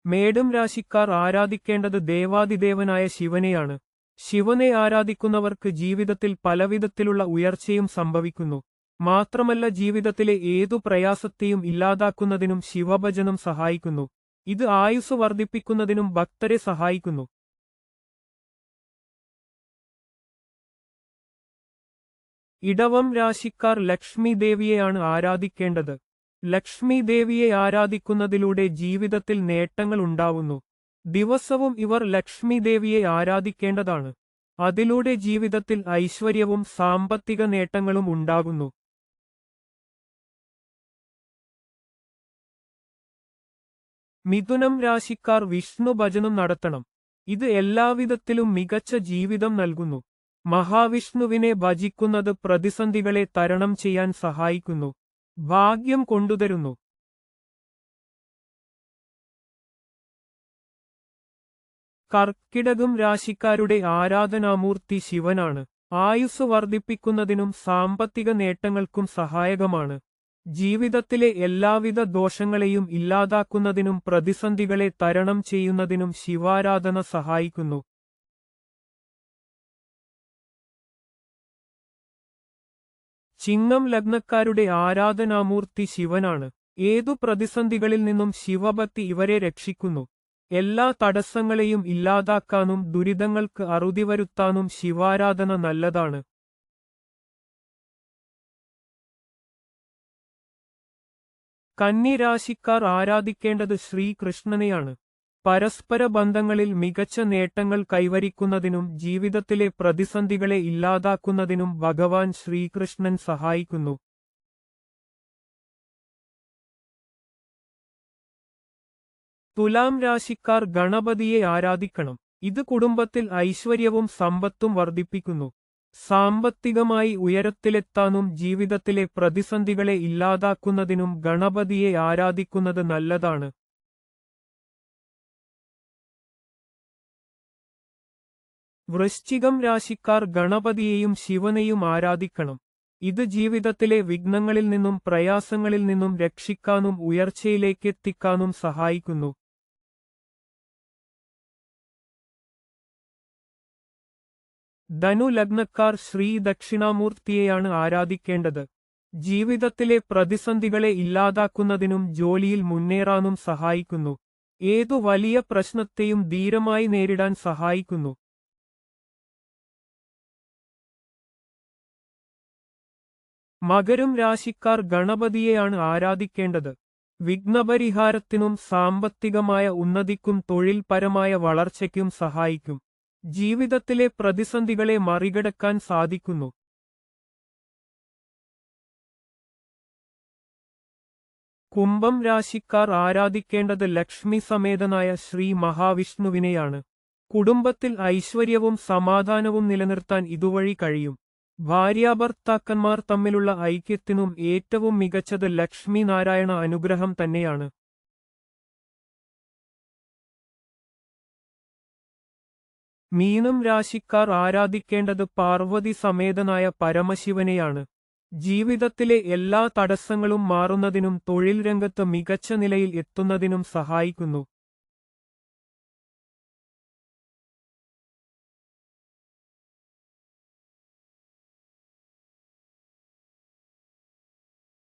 മേടം രാശിക്കാർ ആരാധിക്കേണ്ടത് ദേവാദിദേവനായ ശിവനെയാണ്. ശിവനെ ആരാധിക്കുന്നവർക്ക് ജീവിതത്തിൽ പലവിധത്തിലുള്ള ഉയർച്ചയും സംഭവിക്കുന്നു. മാത്രമല്ല ജീവിതത്തിലെ ഏതു പ്രയാസത്തെയും ഇല്ലാതാക്കുന്നതിനും ശിവഭജനം സഹായിക്കുന്നു. ഇത് ആയുസ് വർദ്ധിപ്പിക്കുന്നതിനും ഭക്തരെ സഹായിക്കുന്നു. ഇടവം രാശിക്കാർ ലക്ഷ്മി ദേവിയെയാണ് ആരാധിക്കേണ്ടത്. ലക്ഷ്മി ദേവിയെ ആരാധിക്കുന്നതിലൂടെ ജീവിതത്തിൽ നേട്ടങ്ങൾ ഉണ്ടാവുന്നു. ദിവസവും ഇവർ ലക്ഷ്മി ദേവിയെ ആരാധിക്കേണ്ടതാണ്. അതിലൂടെ ജീവിതത്തിൽ ഐശ്വര്യവും സാമ്പത്തിക നേട്ടങ്ങളും ഉണ്ടാകുന്നു. മിഥുനം രാശിക്കാർ വിഷ്ണു ഭജനം നടത്തണം. ഇത് എല്ലാവിധത്തിലും മികച്ച ജീവിതം നൽകുന്നു. മഹാവിഷ്ണുവിനെ ഭജിക്കുന്നത് പ്രതിസന്ധികളെ തരണം ചെയ്യാൻ സഹായിക്കുന്നു, ഭാഗ്യം കൊണ്ടുതരുന്നു. കർക്കിടകം രാശിക്കാരുടെ ആരാധനാമൂർത്തി ശിവനാണ്. ആയുസ് വർദ്ധിപ്പിക്കുന്നതിനും സാമ്പത്തിക നേട്ടങ്ങൾക്കും സഹായകമാണ്. ജീവിതത്തിലെ എല്ലാവിധ ദോഷങ്ങളെയും ഇല്ലാതാക്കുന്നതിനും പ്രതിസന്ധികളെ തരണം ചെയ്യുന്നതിനും ശിവാരാധന സഹായിക്കുന്നു. ചിങ്ങം ലഗ്നക്കാരുടെ ആരാധനാമൂർത്തി ശിവനാണ്. ഏതു പ്രതിസന്ധികളിൽ നിന്നും ശിവഭക്തി ഇവരെ രക്ഷിക്കുന്നു. എല്ലാ തടസ്സങ്ങളെയും ഇല്ലാതാക്കാനും ദുരിതങ്ങൾക്ക് അറുതി വരുത്താനും ശിവാരാധന നല്ലതാണ്. കന്നി രാശിക്കാർ ആരാധിക്കേണ്ടത് ശ്രീകൃഷ്ണനെയാണ്. പരസ്പര ബന്ധങ്ങളിൽ മികച്ച നേട്ടങ്ങൾ കൈവരിക്കുന്നതിനും ജീവിതത്തിലെ പ്രതിസന്ധികളെ ഇല്ലാതാക്കുന്നതിനും ഭഗവാൻ ശ്രീകൃഷ്ണൻ സഹായിക്കുന്നു. തുലാം രാശിക്കാർ ഗണപതിയെ ആരാധിക്കണം. ഇത് കുടുംബത്തിൽ ഐശ്വര്യവും സമ്പത്തും വർദ്ധിപ്പിക്കുന്നു. സാമ്പത്തികമായി ഉയരത്തിലെത്താനും ജീവിതത്തിലെ പ്രതിസന്ധികളെ ഇല്ലാതാക്കുന്നതിനും ഗണപതിയെ ആരാധിക്കുന്നത് നല്ലതാണ്. വൃശ്ചികം രാശിക്കാർ ഗണപതിയെയും ശിവനെയും ആരാധിക്കണം. ഇത് ജീവിതത്തിലെ വിഘ്നങ്ങളിൽ നിന്നും പ്രയാസങ്ങളിൽ നിന്നും രക്ഷിക്കാനും ഉയർച്ചയിലേക്കെത്തിക്കാനും സഹായിക്കുന്നു. ധനു ലഗ്നക്കാർ ശ്രീ ദക്ഷിണാമൂർത്തിയെയാണ് ആരാധിക്കേണ്ടത്. ജീവിതത്തിലെ പ്രതിസന്ധികളെ ഇല്ലാതാക്കുന്നതിനും ജോലിയിൽ മുന്നേറാനും സഹായിക്കുന്നു. ഏതു വലിയ പ്രശ്നത്തെയും ധീരമായി നേരിടാൻ സഹായിക്കുന്നു. മകരം രാശിക്കാർ ഗണപതിയെയാണ് ആരാധിക്കേണ്ടത്. വിഘ്നപരിഹാരത്തിനും സാമ്പത്തികമായ ഉന്നതിക്കും തൊഴിൽപരമായ വളർച്ചയ്ക്കും സഹായിക്കും. ജീവിതത്തിലെ പ്രതിസന്ധികളെ മറികടക്കാൻ സാധിക്കുന്നു. കുംഭം രാശിക്കാർ ആരാധിക്കേണ്ടത് ലക്ഷ്മി സമേതനായ ശ്രീ മഹാവിഷ്ണുവിനെയാണ്. കുടുംബത്തിൽ ഐശ്വര്യവും സമാധാനവും നിലനിർത്താൻ ഇതുവഴി കഴിയും. ഭാര്യാഭർത്താക്കന്മാർ തമ്മിലുള്ള ഐക്യത്തിനും ഏറ്റവും മികച്ചത് ലക്ഷ്മി നാരായണ അനുഗ്രഹം തന്നെയാണ്. മീനം രാശിക്കാർ ആരാധിക്കേണ്ടത് പാർവതി സമേതനായ പരമശിവനെയാണ്. ജീവിതത്തിലെ എല്ലാ തടസ്സങ്ങളും മാറുന്നതിനും തൊഴിൽ രംഗത്ത് മികച്ച നിലയിൽ എത്തുന്നതിനും സഹായിക്കുന്നു.